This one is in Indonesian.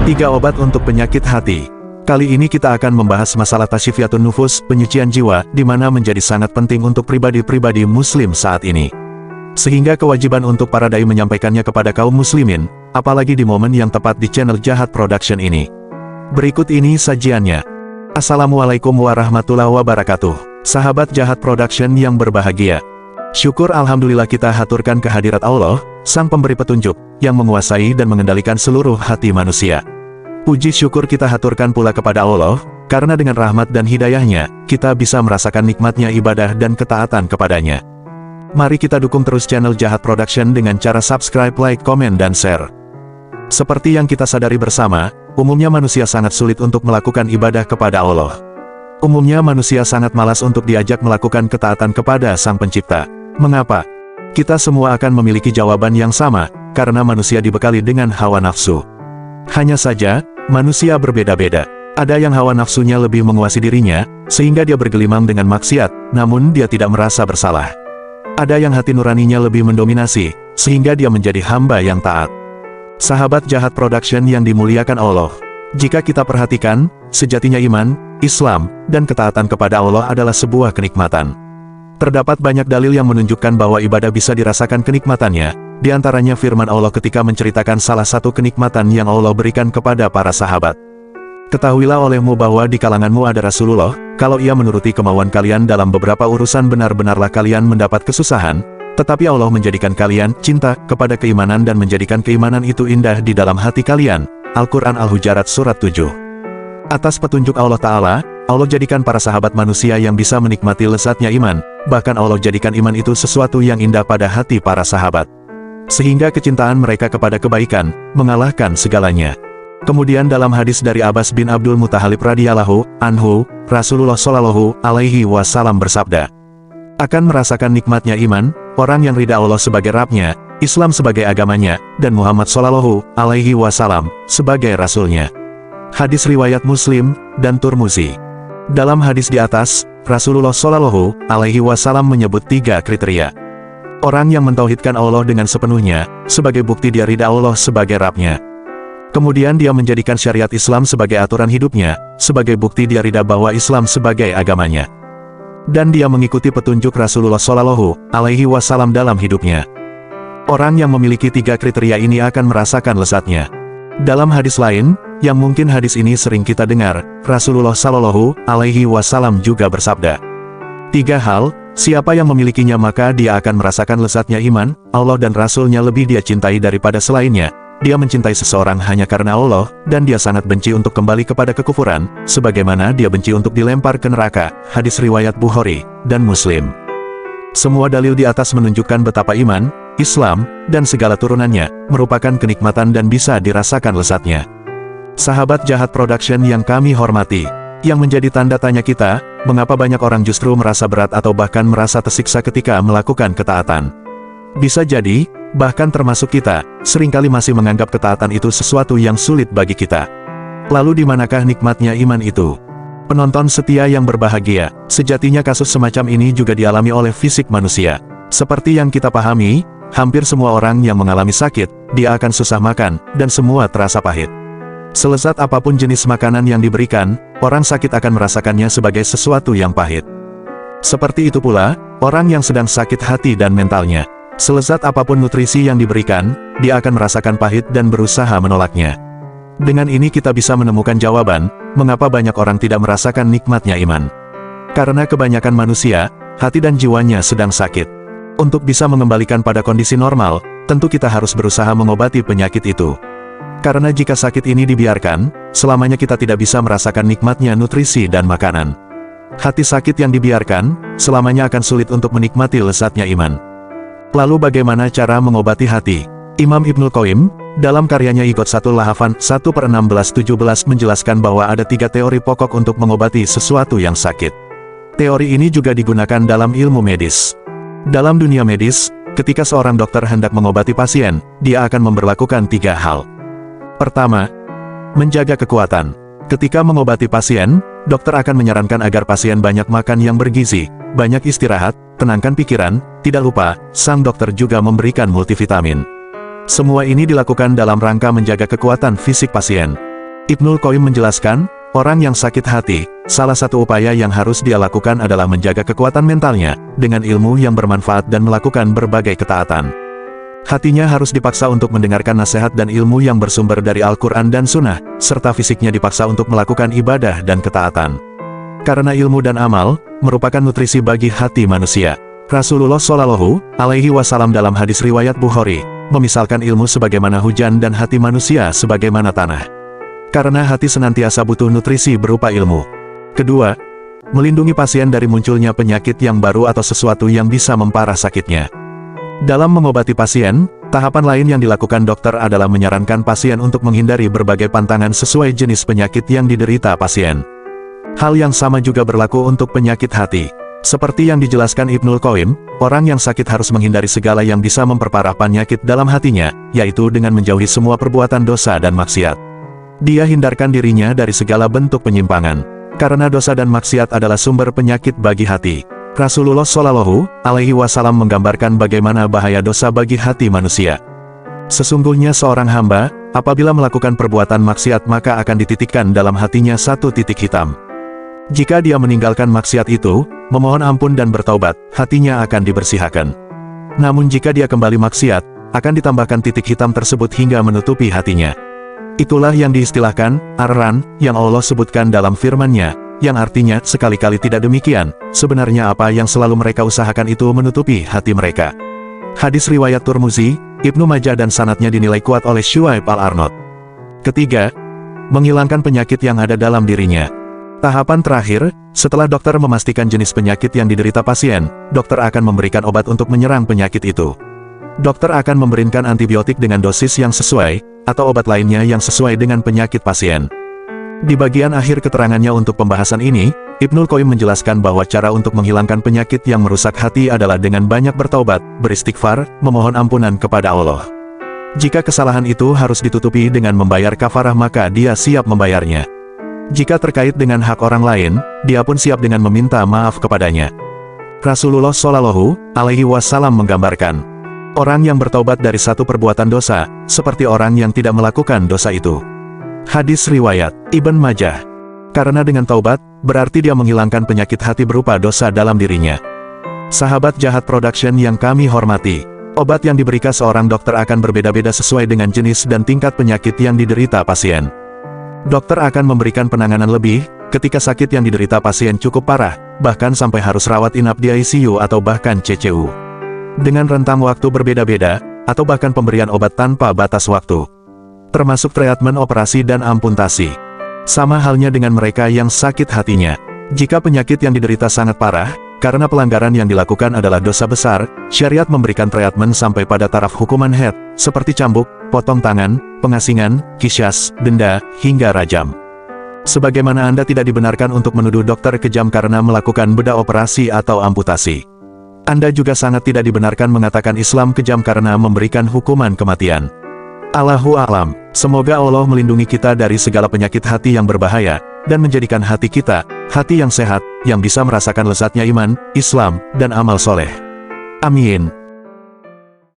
3 obat untuk penyakit hati. Kali ini kita akan membahas masalah tasyifiatun nufus, penyucian jiwa, di mana menjadi sangat penting untuk pribadi-pribadi muslim saat ini. Sehingga kewajiban untuk para dai menyampaikannya kepada kaum muslimin, apalagi di momen yang tepat di channel Jahat Production ini. Berikut ini sajiannya. Assalamualaikum warahmatullahi wabarakatuh. Sahabat Jahat Production yang berbahagia. Syukur alhamdulillah kita haturkan kehadirat Allah, Sang Pemberi Petunjuk, yang menguasai dan mengendalikan seluruh hati manusia. Puji syukur kita haturkan pula kepada Allah, karena dengan rahmat dan hidayahnya, kita bisa merasakan nikmatnya ibadah dan ketaatan kepadanya. Mari kita dukung terus channel Jahat Production dengan cara subscribe, like, komen, dan share. Seperti yang kita sadari bersama, umumnya manusia sangat sulit untuk melakukan ibadah kepada Allah. Umumnya manusia sangat malas untuk diajak melakukan ketaatan kepada Sang Pencipta. Mengapa? Kita semua akan memiliki jawaban yang sama, karena manusia dibekali dengan hawa nafsu. Hanya saja, manusia berbeda-beda. Ada yang hawa nafsunya lebih menguasai dirinya, sehingga dia bergelimang dengan maksiat, namun dia tidak merasa bersalah. Ada yang hati nuraninya lebih mendominasi, sehingga dia menjadi hamba yang taat. Sahabat Jahat Production yang dimuliakan Allah, jika kita perhatikan, sejatinya iman, Islam, dan ketaatan kepada Allah adalah sebuah kenikmatan. Terdapat banyak dalil yang menunjukkan bahwa ibadah bisa dirasakan kenikmatannya, di antaranya firman Allah ketika menceritakan salah satu kenikmatan yang Allah berikan kepada para sahabat. Ketahuilah olehmu bahwa di kalanganmu ada Rasulullah, kalau ia menuruti kemauan kalian dalam beberapa urusan benar-benarlah kalian mendapat kesusahan, tetapi Allah menjadikan kalian cinta kepada keimanan dan menjadikan keimanan itu indah di dalam hati kalian. Al-Quran Al-Hujarat Surat 7. Atas petunjuk Allah Ta'ala, Allah jadikan para sahabat manusia yang bisa menikmati lezatnya iman, bahkan Allah jadikan iman itu sesuatu yang indah pada hati para sahabat. Sehingga kecintaan mereka kepada kebaikan, mengalahkan segalanya. Kemudian dalam hadis dari Abbas bin Abdul Muthalib radhiyallahu anhu, Rasulullah Shallallahu alaihi wasallam bersabda, akan merasakan nikmatnya iman, orang yang ridha Allah sebagai Rabb-nya, Islam sebagai agamanya, dan Muhammad Shallallahu alaihi wasallam sebagai Rasulnya. Hadis riwayat Muslim dan Tirmidzi. Dalam hadis di atas, Rasulullah Shallallahu alaihi wasallam menyebut 3 kriteria. Orang yang mentauhidkan Allah dengan sepenuhnya, sebagai bukti dia ridha Allah sebagai Rabb-nya. Kemudian dia menjadikan syariat Islam sebagai aturan hidupnya, sebagai bukti dia ridha bahwa Islam sebagai agamanya. Dan dia mengikuti petunjuk Rasulullah Shallallahu alaihi wasallam dalam hidupnya. Orang yang memiliki 3 kriteria ini akan merasakan lezatnya. Dalam hadis lain, yang mungkin hadis ini sering kita dengar, Rasulullah Shallallahu alaihi wasallam juga bersabda, 3 hal, siapa yang memilikinya maka dia akan merasakan lezatnya iman, Allah dan Rasul-Nya lebih dia cintai daripada selainnya. Dia mencintai seseorang hanya karena Allah, dan dia sangat benci untuk kembali kepada kekufuran, sebagaimana dia benci untuk dilempar ke neraka. Hadis riwayat Bukhari dan Muslim. Semua dalil di atas menunjukkan betapa iman, Islam, dan segala turunannya, merupakan kenikmatan dan bisa dirasakan lezatnya. Sahabat Jahat Production yang kami hormati, yang menjadi tanda tanya kita, mengapa banyak orang justru merasa berat atau bahkan merasa tersiksa ketika melakukan ketaatan? Bisa jadi, bahkan termasuk kita, seringkali masih menganggap ketaatan itu sesuatu yang sulit bagi kita. Lalu di manakah nikmatnya iman itu? Penonton setia yang berbahagia, sejatinya kasus semacam ini juga dialami oleh fisik manusia. Seperti yang kita pahami, hampir semua orang yang mengalami sakit, dia akan susah makan, dan semua terasa pahit. Selezat apapun jenis makanan yang diberikan, orang sakit akan merasakannya sebagai sesuatu yang pahit. Seperti itu pula, orang yang sedang sakit hati dan mentalnya. Selezat apapun nutrisi yang diberikan, dia akan merasakan pahit dan berusaha menolaknya. Dengan ini kita bisa menemukan jawaban, mengapa banyak orang tidak merasakan nikmatnya iman. Karena kebanyakan manusia, hati dan jiwanya sedang sakit. Untuk bisa mengembalikan pada kondisi normal, tentu kita harus berusaha mengobati penyakit itu. Karena jika sakit ini dibiarkan, selamanya kita tidak bisa merasakan nikmatnya nutrisi dan makanan. Hati sakit yang dibiarkan, selamanya akan sulit untuk menikmati lezatnya iman. Lalu bagaimana cara mengobati hati? Imam Ibnul Qayyim, dalam karyanya Ighatsatul Lahafan 1/16-17 menjelaskan bahwa ada 3 teori pokok untuk mengobati sesuatu yang sakit. Teori ini juga digunakan dalam ilmu medis. Dalam dunia medis, ketika seorang dokter hendak mengobati pasien, dia akan memberlakukan 3 hal. Pertama, menjaga kekuatan. Ketika mengobati pasien, dokter akan menyarankan agar pasien banyak makan yang bergizi, banyak istirahat, tenangkan pikiran, tidak lupa, sang dokter juga memberikan multivitamin. Semua ini dilakukan dalam rangka menjaga kekuatan fisik pasien. Ibnul Qayyim menjelaskan, orang yang sakit hati, salah satu upaya yang harus dia lakukan adalah menjaga kekuatan mentalnya, dengan ilmu yang bermanfaat dan melakukan berbagai ketaatan. Hatinya harus dipaksa untuk mendengarkan nasihat dan ilmu yang bersumber dari Al-Quran dan Sunnah, serta fisiknya dipaksa untuk melakukan ibadah dan ketaatan. Karena ilmu dan amal, merupakan nutrisi bagi hati manusia. Rasulullah Shallallahu Alaihi Wasallam dalam hadis riwayat Bukhari, memisalkan ilmu sebagaimana hujan dan hati manusia sebagaimana tanah. Karena hati senantiasa butuh nutrisi berupa ilmu. Kedua, melindungi pasien dari munculnya penyakit yang baru atau sesuatu yang bisa memparah sakitnya. Dalam mengobati pasien, tahapan lain yang dilakukan dokter adalah menyarankan pasien untuk menghindari berbagai pantangan sesuai jenis penyakit yang diderita pasien. Hal yang sama juga berlaku untuk penyakit hati. Seperti yang dijelaskan Ibnul Qayyim, orang yang sakit harus menghindari segala yang bisa memperparah penyakit dalam hatinya, yaitu dengan menjauhi semua perbuatan dosa dan maksiat. Dia hindarkan dirinya dari segala bentuk penyimpangan, karena dosa dan maksiat adalah sumber penyakit bagi hati. Rasulullah Shallallahu Alaihi Wasallam menggambarkan bagaimana bahaya dosa bagi hati manusia. Sesungguhnya seorang hamba, apabila melakukan perbuatan maksiat maka akan dititikkan dalam hatinya satu titik hitam. Jika dia meninggalkan maksiat itu, memohon ampun dan bertaubat, hatinya akan dibersihkan. Namun jika dia kembali maksiat, akan ditambahkan titik hitam tersebut hingga menutupi hatinya. Itulah yang diistilahkan Ar-Ran, yang Allah sebutkan dalam firman-Nya, yang artinya sekali-kali tidak demikian, sebenarnya apa yang selalu mereka usahakan itu menutupi hati mereka. Hadis riwayat Turmuzi, Ibnu Majah dan sanadnya dinilai kuat oleh Syuaib Al-Arnaud. Ketiga, menghilangkan penyakit yang ada dalam dirinya. Tahapan terakhir, setelah dokter memastikan jenis penyakit yang diderita pasien, dokter akan memberikan obat untuk menyerang penyakit itu. Dokter akan memberikan antibiotik dengan dosis yang sesuai, atau obat lainnya yang sesuai dengan penyakit pasien. Di bagian akhir keterangannya untuk pembahasan ini, Ibnul Qayyim menjelaskan bahwa cara untuk menghilangkan penyakit yang merusak hati adalah dengan banyak bertaubat, beristighfar, memohon ampunan kepada Allah. Jika kesalahan itu harus ditutupi dengan membayar kafarah maka dia siap membayarnya. Jika terkait dengan hak orang lain, dia pun siap dengan meminta maaf kepadanya. Rasulullah Shallallahu Alaihi Wasallam menggambarkan, orang yang bertaubat dari satu perbuatan dosa, seperti orang yang tidak melakukan dosa itu. Hadis riwayat Ibn Majah. Karena dengan taubat, berarti dia menghilangkan penyakit hati berupa dosa dalam dirinya. Sahabat Jahat Production yang kami hormati, obat yang diberikan seorang dokter akan berbeda-beda sesuai dengan jenis dan tingkat penyakit yang diderita pasien. Dokter akan memberikan penanganan lebih, ketika sakit yang diderita pasien cukup parah, bahkan sampai harus rawat inap di ICU atau bahkan CCU. Dengan rentang waktu berbeda-beda, atau bahkan pemberian obat tanpa batas waktu. Termasuk treatmen operasi dan amputasi. Sama halnya dengan mereka yang sakit hatinya. Jika penyakit yang diderita sangat parah, karena pelanggaran yang dilakukan adalah dosa besar, syariat memberikan treatmen sampai pada taraf hukuman had, seperti cambuk, potong tangan, pengasingan, kisyas, denda, hingga rajam. Sebagaimana Anda tidak dibenarkan untuk menuduh dokter kejam karena melakukan bedah operasi atau amputasi. Anda juga sangat tidak dibenarkan mengatakan Islam kejam karena memberikan hukuman kematian. Allahu a'lam. Semoga Allah melindungi kita dari segala penyakit hati yang berbahaya, dan menjadikan hati kita, hati yang sehat, yang bisa merasakan lezatnya iman, Islam, dan amal soleh. Amin.